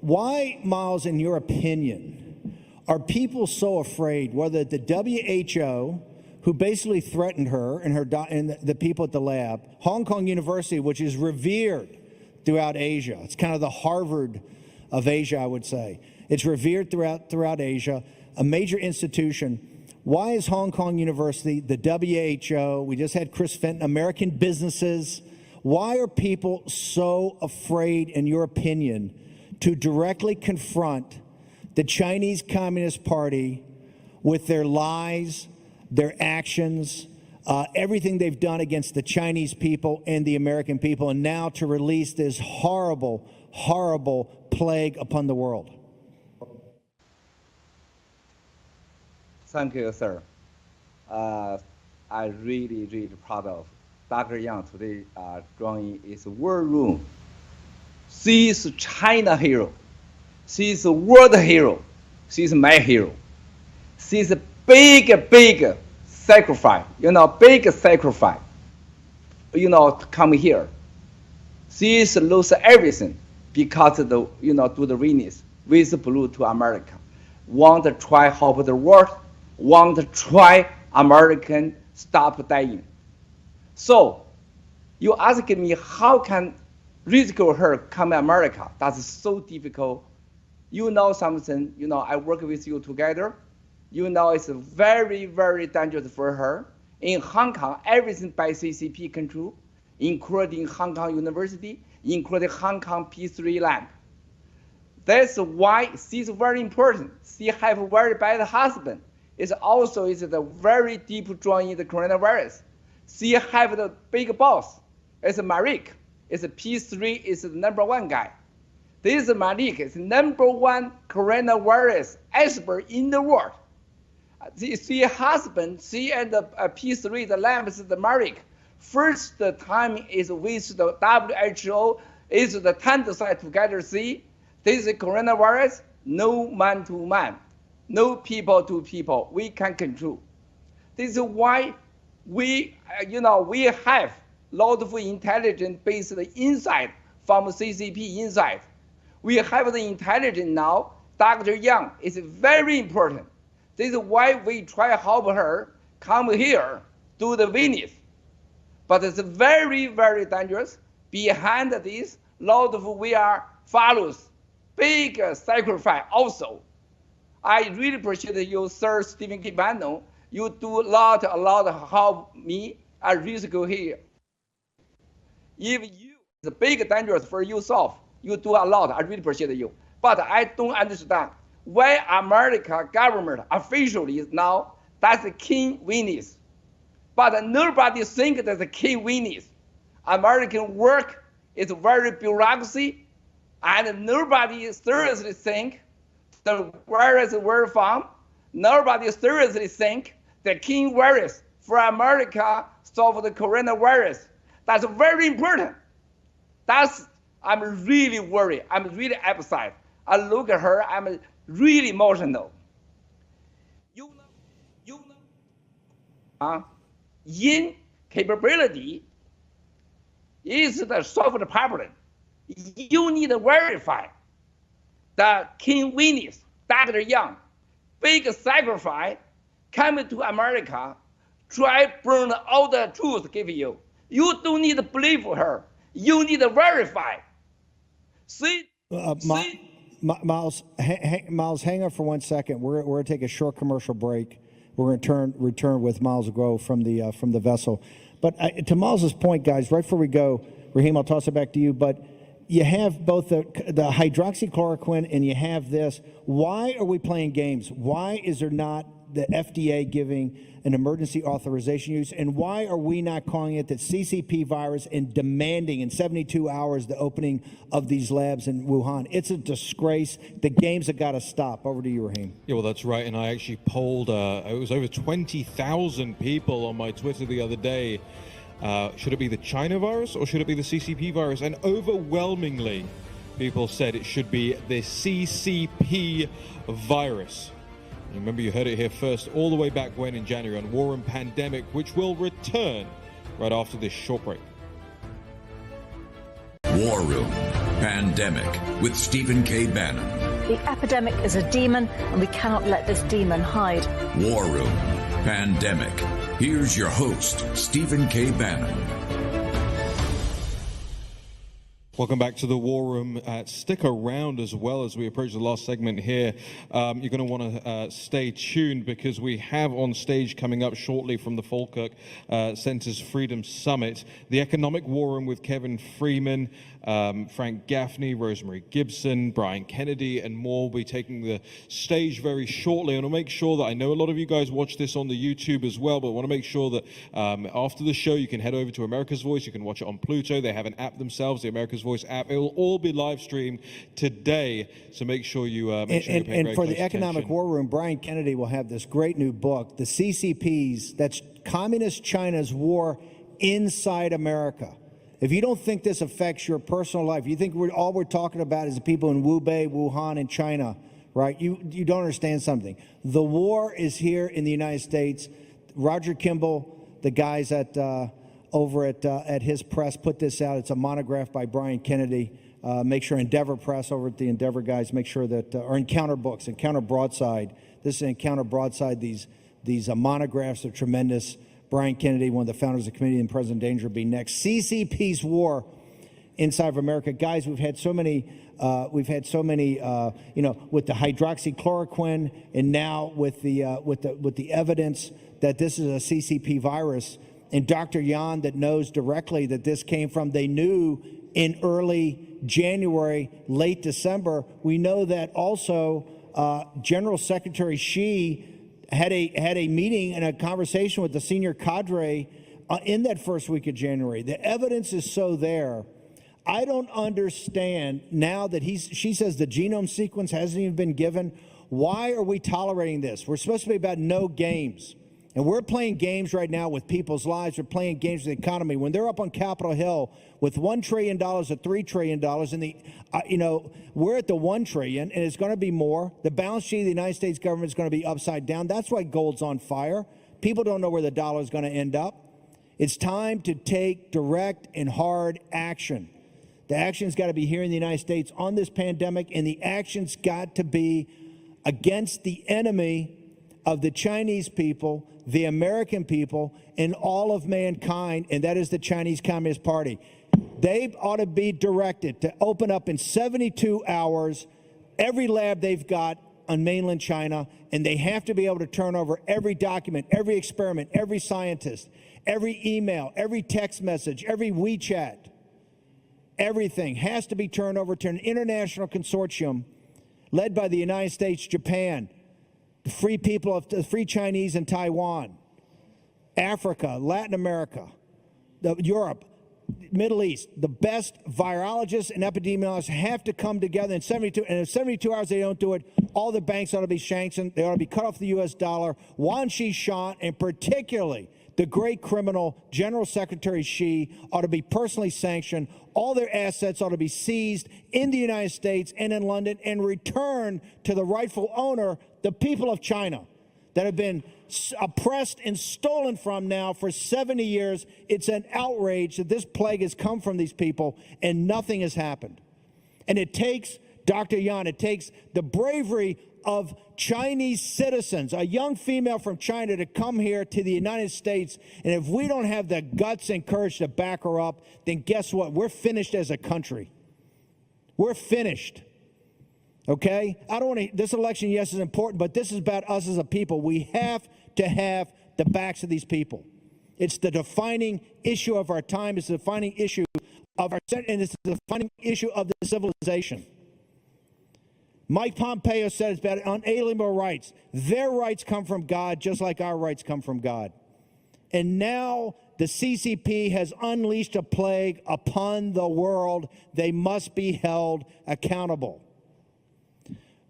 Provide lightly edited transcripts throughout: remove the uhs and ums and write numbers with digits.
why, Miles, in your opinion, are people so afraid, whether the WHO, who basically threatened her and the people at the lab, Hong Kong University, which is revered throughout Asia. It's kind of the Harvard of Asia, I would say. It's revered throughout Asia, a major institution. Why is Hong Kong University, the WHO, we just had Chris Fenton, American businesses, why are people so afraid, in your opinion, to directly confront the Chinese Communist Party with their lies, their actions, everything they've done against the Chinese people and the American people, and now to release this horrible, horrible plague upon the world? Thank you, sir. I'm really proud of Dr. Yang today joining his war room. She is China hero. She is a world hero. She is my hero. She is a big sacrifice, big sacrifice, to come here. She is lose everything because of the, do the witness with blue to America. Want to try help the world, want to try American stop dying. So, you ask me how can risiko her come to America? That's so difficult. You know something, I work with you together. It's very dangerous for her. In Hong Kong, everything by CCP control, including Hong Kong University, including Hong Kong P3 lab. That's why she's very important. She have a very bad husband. It's also the very deep join in the coronavirus. She have the big boss. It's Malik. It's P3 is the #1 guy. This Malik is #1 coronavirus expert in the world. She husband, she and the P3, the lab is the Malik. First time is with the WHO, is the 10 side together see. This is coronavirus, no man to man, no people to people, we can control. This is why we have lot of intelligence based insight from CCP inside. We have the intelligence now. Dr. Yang is very important. This is why we try to help her come here, do the witness. But it's very dangerous. Behind this, lot of we are follows, big sacrifice also. I really appreciate you, Sir Stephen Kibano. You do a lot to help me. I risk here. If you, it's big dangerous for yourself. You do a lot. I really appreciate you. But I don't understand why American government officially now that's the key witness. But nobody think that's the key witness. American work is very bureaucracy, and nobody seriously think the virus where from. Nobody seriously think the key virus for America solve the coronavirus. That's very important. I'm really worried. I'm really upset. I look at her, I'm really emotional. Incapability is the solve the problem. You need to verify the key witness, Dr. Yang, big sacrifice, coming to America, try burn all the truth give you. You don't need to believe her. You need to verify. Miles, hang on for 1 second. We're going to take a short commercial break. We're going to return with Miles Grove from the vessel. But to Miles's point, guys, right before we go, Raheem, I'll toss it back to you. But you have both the hydroxychloroquine and you have this. Why are we playing games? Why is there not the FDA giving an emergency authorization use? And why are we not calling it the CCP virus and demanding in 72 hours the opening of these labs in Wuhan? It's a disgrace. The games have got to stop. Over to you, Raheem. Yeah, well, that's right. And I actually polled, it was over 20,000 people on my Twitter the other day. Should it be the China virus or should it be the CCP virus? And overwhelmingly, people said it should be the CCP virus. Remember, you heard it here first, all the way back when in January on War and Pandemic, which will return right after this short break. War Room Pandemic with Stephen K. Bannon. The epidemic is a demon, and we cannot let this demon hide. War Room. Pandemic. Here's your host, Stephen K. Bannon. Welcome back to the War Room. Stick around as well as we approach the last segment here. You're going to want to stay tuned because we have on stage coming up shortly from the Falkirk Center's Freedom Summit, the Economic War Room with Kevin Freeman, Frank Gaffney, Rosemary Gibson, Brian Kennedy, and more will be taking the stage very shortly. And I'll make sure that I know a lot of you guys watch this on the YouTube as well, but I want to make sure that after the show you can head over to America's Voice. You can watch it on Pluto. They have an app themselves, the America's Voice app. It will all be live streamed today, so make sure you make sure you pay and for the Economic War Room, Brian Kennedy will have this great new book, the CCP's, that's Communist China's War Inside America. If you don't think this affects your personal life, you think all we're talking about is the people in Hubei, Wuhan, and China, right? You don't understand something. The war is here in the United States. Roger Kimball, the guys over at his press put this out. It's a monograph by Brian Kennedy. Make sure Endeavor Press over at the Endeavor guys, make sure that, or Encounter Books, Encounter Broadside. This is Encounter Broadside. These monographs are tremendous. Brian Kennedy, one of the founders of the Committee on President Danger, will be next. CCP's War Inside of America. Guys, we've had so many, with the hydroxychloroquine, and now with the evidence that this is a CCP virus. And Dr. Yan, that knows directly that this came from, they knew in early January, late December. We know that also General Secretary Xi had a meeting and a conversation with the senior cadre in that first week of January. The evidence is so there. I don't understand now that she says the genome sequence hasn't even been given. Why are we tolerating this? We're supposed to be about no games. And we're playing games right now with people's lives. We're playing games with the economy. When they're up on Capitol Hill with $1 trillion or $3 trillion, and we're at the $1 trillion, and it's going to be more. The balance sheet of the United States government is going to be upside down. That's why gold's on fire. People don't know where the dollar is going to end up. It's time to take direct and hard action. The action's got to be here in the United States on this pandemic, and the action's got to be against the enemy of the Chinese people, the American people, and all of mankind, and that is the Chinese Communist Party. They ought to be directed to open up in 72 hours every lab they've got on mainland China, and they have to be able to turn over every document, every experiment, every scientist, every email, every text message, every WeChat. Everything has to be turned over to an international consortium led by the United States, Japan, free people of the free Chinese in Taiwan, Africa, Latin America, Europe, Middle East. The best virologists and epidemiologists have to come together in 72, and in 72 hours they don't do it, all the banks ought to be sanctioned. They ought to be cut off the U.S. dollar. Wang Qishan, and particularly the great criminal General Secretary Xi, ought to be personally sanctioned. All their assets ought to be seized in the United States and in London and returned to the rightful owner, the people of China, that have been oppressed and stolen from now for 70 years. It's an outrage that this plague has come from these people and nothing has happened. And it takes, Dr. Yan, it takes the bravery of Chinese citizens, a young female from China, to come here to the United States. And if we don't have the guts and courage to back her up, then guess what? We're finished as a country. We're finished. Okay? I don't want to, this election, yes, is important, but this is about us as a people. We have to have the backs of these people. It's the defining issue of our time. It's the defining issue of our, and it's the defining issue of the civilization. Mike Pompeo said it's about unalienable rights. Their rights come from God, just like our rights come from God. And now the CCP has unleashed a plague upon the world. They must be held accountable.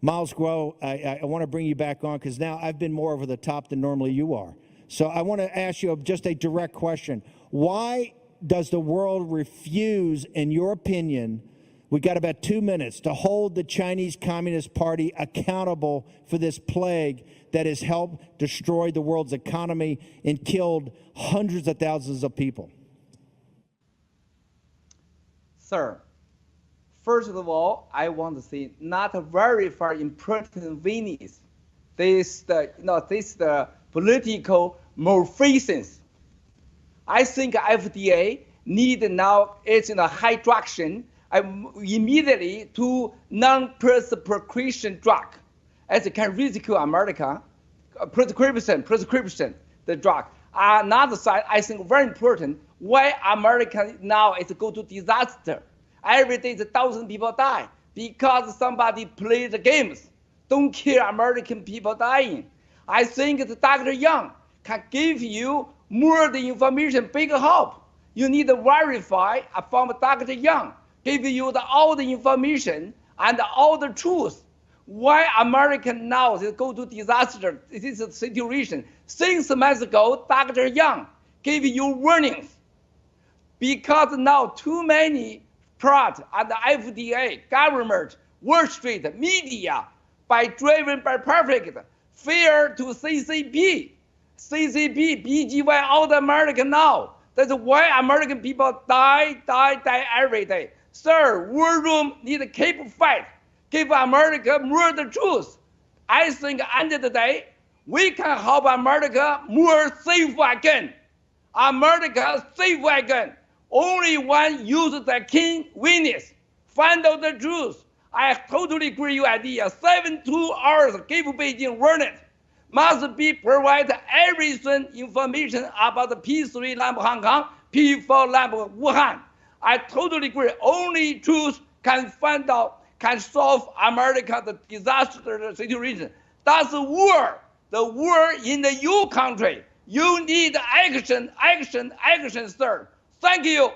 Miles Groh, I want to bring you back on because now I've been more over the top than normally you are. So I want to ask you just a direct question. Why does the world refuse, in your opinion, we got about 2 minutes, to hold the Chinese Communist Party accountable for this plague that has helped destroy the world's economy and killed hundreds of thousands of people? Sir, First of all, I want to say not a very important witness. This the political malfeasance. I think FDA need now it's in a high direction immediately to non-prescription drug, as it can rescue America. Prescription, the drug. Another side, I think very important. Why America now is go to disaster? Every day, 1,000 people die because somebody play the games. Don't care American people dying. I think Dr. Yang can give you more the information, big help. You need to verify from Dr. Yang, give you all the information and all the truth. Why America now is go to disaster? This is a situation. 6 months ago, Dr. Yang gave you warnings because now too many products and the FDA, government, Wall Street, media, driven by perfect, fair to CCP, BGY, all the American now. That's why American people die every day. Sir, war room need to keep fight. Give America more the truth. I think end of the day, we can help America more safe again. America safe again. Only one use the keen witness. Find out the truth. I totally agree your idea. 72 hours give Beijing warning. Must be provide everything information about the P3 lab Hong Kong, P4 lab Wuhan. I totally agree. Only truth can find out, can solve America the disaster situation. That's the war in the U country. You need action, sir. Thank you.